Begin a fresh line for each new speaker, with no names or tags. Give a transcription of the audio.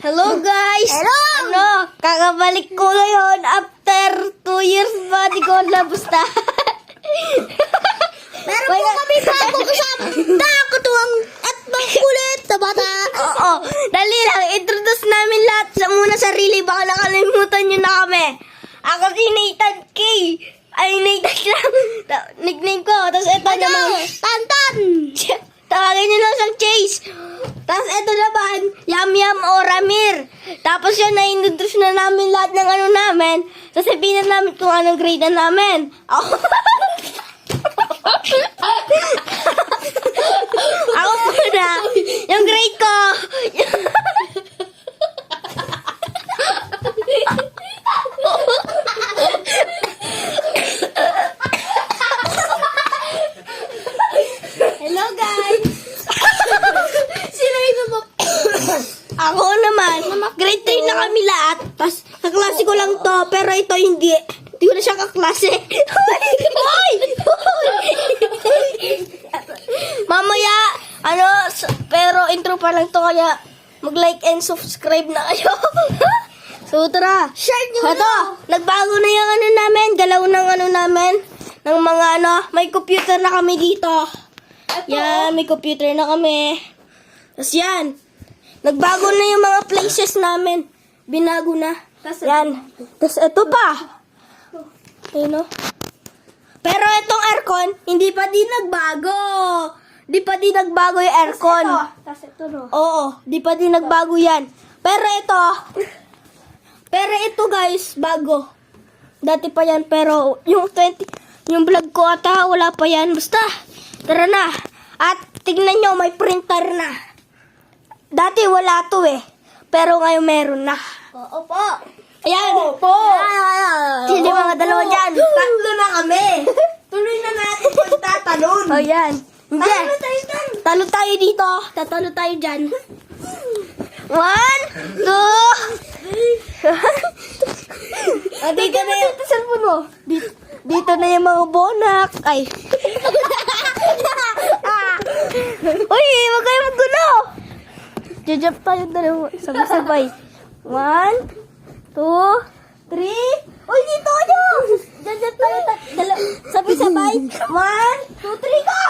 Hello guys!
Hello!
Ano, kakabalik ko ngayon after 2 years ba di ko nabusta.
Meron po kami bago kasama. Nakakatuwang at kulit na bata.
Oo, dali lang, introduce namin lahat sa muna sarili, baka nakalimutan nyo na kami. Ako si Nathan K. Ay, Nathan lang. Nickname ko, tapos ito naman.
Tantan!
Tawagin nyo lang siyang Chase. Tapos ito naman, Yam Yam o Ramir. Tapos yun, na-introduce na namin lahat ng ano namin. Sasabihin na namin kung anong grade na namin. Ako, ako muna, yung grade ko.
Hello guys! Sino yung
Ako naman, grade 3 na kami lahat. Tapos, kaklase ko lang to, pero ito hindi. Hindi ko na siya kaklase. Hoy! Mamaya, pero intro pa lang to, kaya mag-like and subscribe na kayo. So, tara.
Share nyo
Ito, nagbago na yung ano namin, galaw ng ano namin, ng mga ano, may computer na kami dito. Yan, may computer na kami. Tapos yan, nagbago na yung mga places namin. Binago na. Yan. Tapos ito pa. Ayun o. Pero itong aircon, hindi pa din nagbago. Di pa din nagbago yung aircon.
Tapos ito no.
Oo, di pa din nagbago yan. Pero ito guys, bago. Dati pa yan, pero yung vlog ko ata, wala pa yan. Basta, tara na. At tignan nyo, may printer na. Dati wala to eh. Pero ngayon meron na.
Oo po.
Ayan.
Po.
Sino yung mga dalawa dyan?
Tatlo na kami. Tuloy na natin pagtatalon.
O yan. Hindi.
Ano tayo dyan?
Talo tayo dito. Tatalo tayo dyan. 1, 2. Dito na yung cellphone mo. Dito na yung mga bonak. Ay. Uy, wag kayo maggulo. Jajap tayo dalawa. Sabay-sabay. 1, 2, 3. Uy, dito kayo. Jajap tayo sabay-sabay. 1, 2, 3, go!